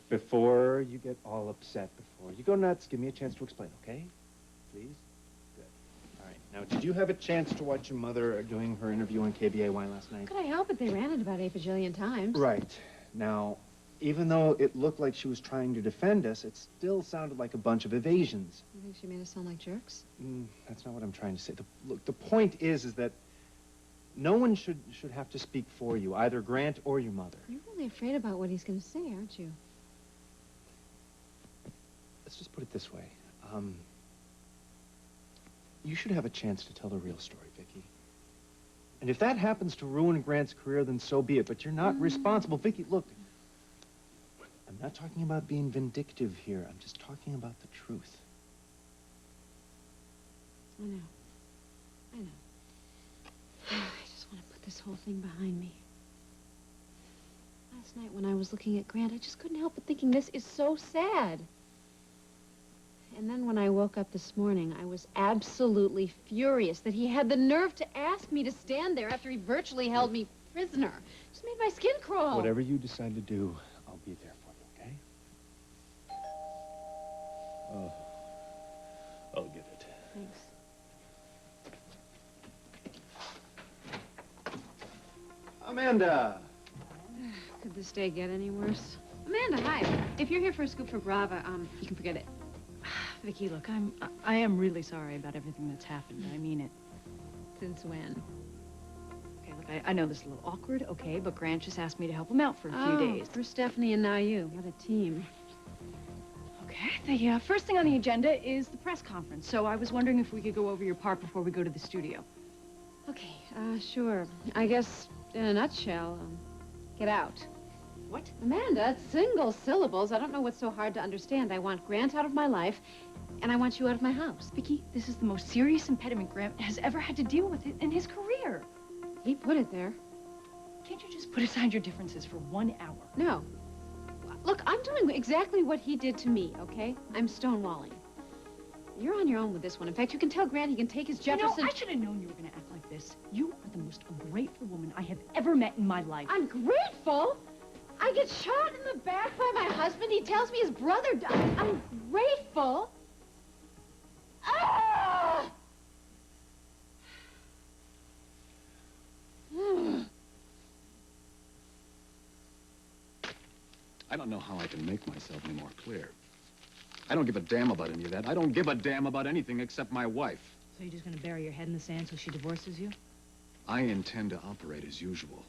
Before you get all upset, before you go nuts, give me a chance to explain, okay? Please? Good. All right. Now, did you have a chance to watch your mother doing her interview on KBAY last night? Could I help it? They ran it about 8 bajillion times. Right. Now, even though it looked like she was trying to defend us, it still sounded like a bunch of evasions. You think she made us sound like jerks? That's not what I'm trying to say. Look, the point is that no one should have to speak for you, either Grant or your mother. You're really afraid about what he's going to say, aren't you? Let's just put it this way. You should have a chance to tell the real story, Vicky. And if that happens to ruin Grant's career, then so be it. But you're not responsible. Vicky, look. I'm not talking about being vindictive here. I'm just talking about the truth. I know. I know. I just want to put this whole thing behind me. Last night when I was looking at Grant, I just couldn't help but thinking this is so sad. And then when I woke up this morning, I was absolutely furious that he had the nerve to ask me to stand there after he virtually held me prisoner. Just made my skin crawl. Whatever you decide to do, I'll be there for you, okay? Oh, I'll get it. Thanks. Amanda! Could this day get any worse? Amanda, hi. If you're here for a scoop for Brava, you can forget it. Vicky, look, I am really sorry about everything that's happened. I mean it. Since when? Okay, look, I know this is a little awkward, okay, but Grant just asked me to help him out for a few days. For Stephanie and now you. What a team. Okay, the first thing on the agenda is the press conference. So I was wondering if we could go over your part before we go to the studio. Okay, sure. I guess, in a nutshell, get out. What? Amanda, it's single syllables. I don't know what's so hard to understand. I want Grant out of my life, and I want you out of my house. Vicky, this is the most serious impediment Grant has ever had to deal with in his career. He put it there. Can't you just put aside your differences for 1 hour? No. Look, I'm doing exactly what he did to me, okay? I'm stonewalling. You're on your own with this one. In fact, you can tell Grant he can take his Jefferson... You know, I should have known you were going to act like this. You are the most ungrateful woman I have ever met in my life. Ungrateful? I get shot in the back by my husband. He tells me his brother died. I'm grateful. Ah! I don't know how I can make myself any more clear. I don't give a damn about any of that. I don't give a damn about anything except my wife. So you're just going to bury your head in the sand so she divorces you? I intend to operate as usual.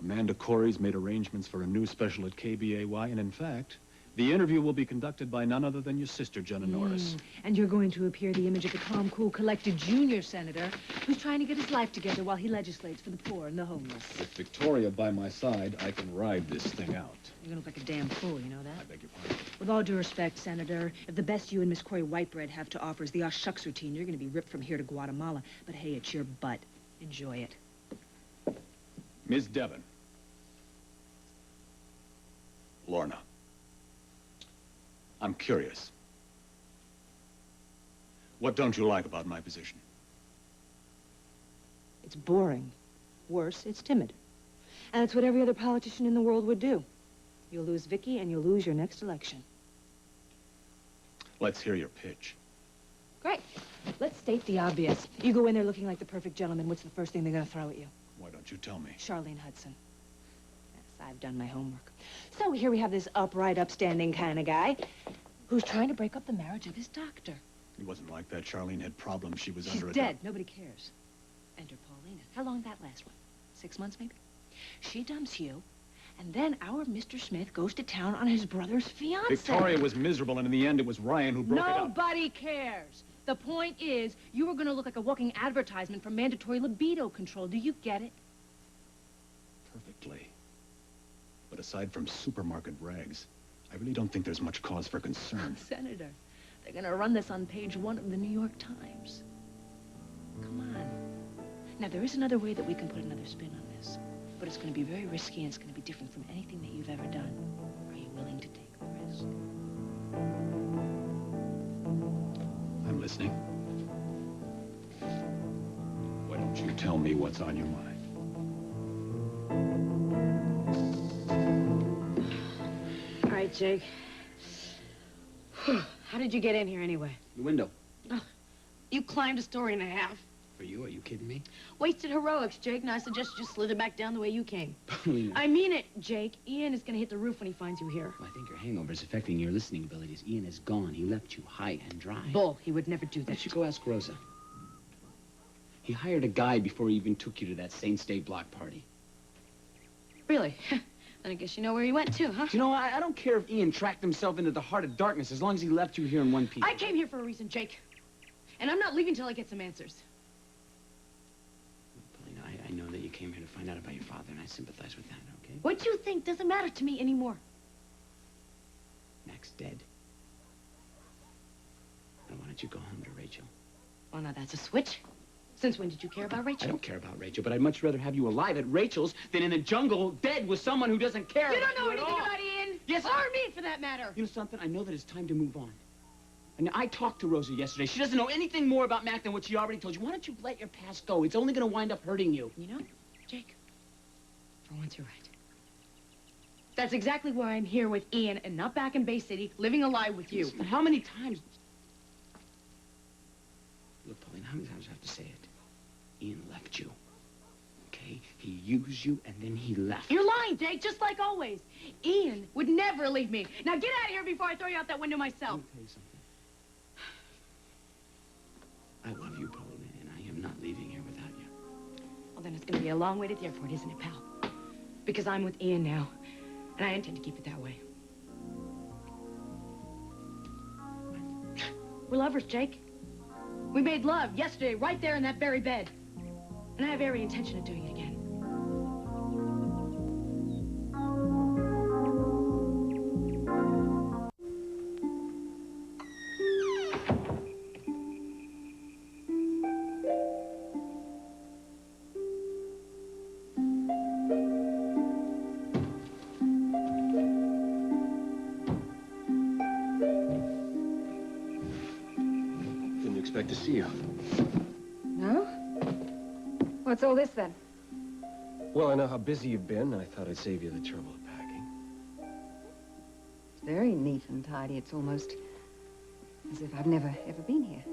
Amanda Cory's made arrangements for a new special at KBAY, and in fact, the interview will be conducted by none other than your sister, Jenna Norris. And you're going to appear the image of the calm, cool, collected junior senator who's trying to get his life together while he legislates for the poor and the homeless. With Victoria by my side, I can ride this thing out. You're going to look like a damn fool, you know that? I beg your pardon. With all due respect, Senator, if the best you and Miss Cory Whitebread have to offer is the shucks routine, you're going to be ripped from here to Guatemala. But hey, it's your butt. Enjoy it. Ms. Devon. Lorna. I'm curious. What don't you like about my position? It's boring. Worse, it's timid. And it's what every other politician in the world would do. You'll lose Vicky, and you'll lose your next election. Let's hear your pitch. Great. Let's state the obvious. You go in there looking like the perfect gentleman. What's the first thing they're going to throw at you? Why don't you tell me? Charlene Hudson. Yes, I've done my homework. So here we have this upright, upstanding kind of guy who's trying to break up the marriage of his doctor. It wasn't like that. Charlene had problems. She was She's under dead. Nobody cares. Enter Paulina. How long did that last one? 6 months, maybe? She dumps you, and then our Mr. Smith goes to town on his brother's fiancée. Victoria was miserable, and in the end, it was Ryan who broke it up. Nobody cares. The point is, you were going to look like a walking advertisement for mandatory libido control. Do you get it? Perfectly. But aside from supermarket rags, I really don't think there's much cause for concern. Senator, they're going to run this on page 1 of the New York Times. Come on. Now, there is another way that we can put another spin on this. But it's going to be very risky, and it's going to be different from anything that you've ever done. Are you willing to take the risk? I'm listening. Why don't you tell me what's on your mind? All right, Jake. How did you get in here anyway? The window. You climbed a story and a half. For you? Are you kidding me? Wasted heroics, Jake. Now I suggest you just slither back down the way you came. Paulina. I mean it, Jake. Ian is gonna hit the roof when he finds you here. Well, I think your hangover is affecting your listening abilities. Ian is gone. He left you high and dry. Bull. He would never do Why that. don't you go ask Rosa? He hired a guide before he even took you to that Saints Day block party. Really? Then I guess you know where he went to, huh? You know, I don't care if Ian tracked himself into the heart of darkness as long as he left you here in one piece. I came here for a reason, Jake. And I'm not leaving till I get some answers. Paulina, I know that you came here to find out about your father, and I sympathize with that, okay? What you think doesn't matter to me anymore. Mac's dead. Now, why don't you go home to Rachel? Oh, now that's a switch. Since when did you care about I Rachel? don't care about Rachel, but I'd much rather have you alive at Rachel's than in the jungle, dead with someone who doesn't care You about don't know you at anything all. about Ian. Yes, Or me, for that matter. You know something? I know that it's time to move on. And I talked to Rosa yesterday. She doesn't know anything more about Mac than what she already told you. Why don't you let your past go? It's only going to wind up hurting you. You know, Jake, for once you're right. That's exactly why I'm here with Ian and not back in Bay City, living a lie with you. But how many times... Look, Pauline, how many times do I have to say it? Ian left you. Okay? He used you, and then he left. You're lying, Jake, just like always. Ian would never leave me. Now get out of here before I throw you out that window myself. Let me tell you something. I love you, Pauline, and I am not leaving here without you. Well, then it's going to be a long way to the airport, isn't it, pal? Because I'm with Ian now, and I intend to keep it that way. We're lovers, Jake. We made love yesterday right there in that very bed. And I have every intention of doing it again. Didn't expect to see you. No? What's all this, then? Well, I know how busy you've been. I thought I'd save you the trouble of packing. It's very neat and tidy. It's almost as if I've never, ever been here.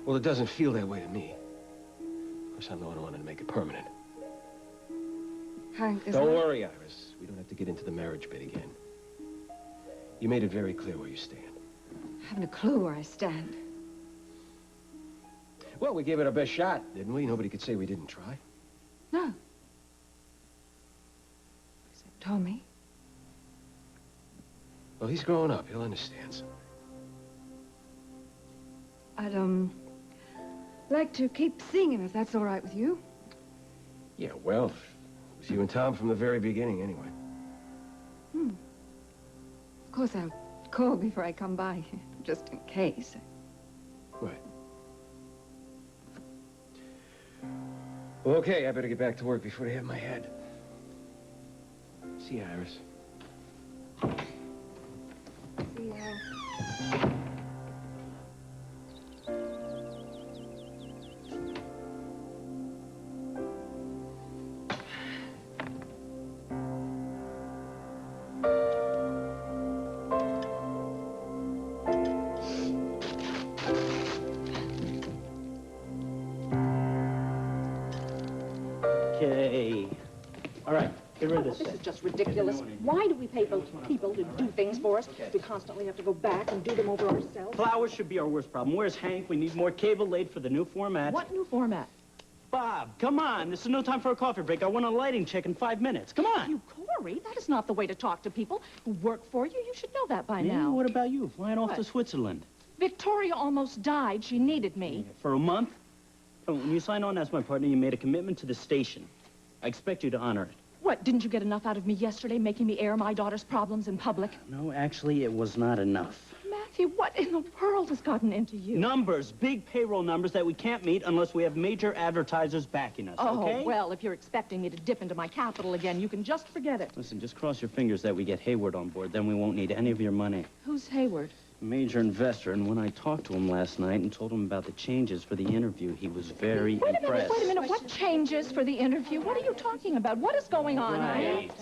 Well, it doesn't feel that way to me. Of course, I'm the one who wanted to make it permanent. Hank, there's Don't no... worry, Iris. We don't have to get into the marriage bit again. You made it very clear where you stand. I haven't a clue where I stand. Well, we gave it our best shot, didn't we? Nobody could say we didn't try. No. Except Tommy. Well, he's growing up. He'll understand someday. I'd, like to keep seeing him, if that's all right with you. Yeah, well, it was you and Tom from the very beginning, anyway. Of course, I'll call before I come by, just in case. Right. Well, okay, I better get back to work before they have my head. See you, Iris. See ya. Okay. All right, get rid of this This thing. is just ridiculous. Why do we pay those people to do things for us? We constantly have to go back and do them over ourselves. Flowers should be our worst problem. Where's Hank? We need more cable laid for the new format. What new format? Bob, come on. This is no time for a coffee break. I want a lighting check in 5 minutes. Come on. You, Cory, that is not the way to talk to people who work for you. You should know that by Yeah, now. what about you? Flying off to What? Switzerland. Victoria almost died. She needed me. For a month? Oh, when you signed on as my partner, you made a commitment to the station. I expect you to honor it. What, didn't you get enough out of me yesterday, making me air my daughter's problems in public? No, actually, it was not enough. Matthew, what in the world has gotten into you? Numbers, big payroll numbers that we can't meet unless we have major advertisers backing us, Oh, okay? well, if you're expecting me to dip into my capital again, you can just forget it. Listen, just cross your fingers that we get Hayward on board. Then we won't need any of your money. Who's Hayward? Major investor, and when I talked to him last night and told him about the changes for the interview, he was very impressed. Wait a minute. What changes for the interview? What are you talking about? What is going on? Right.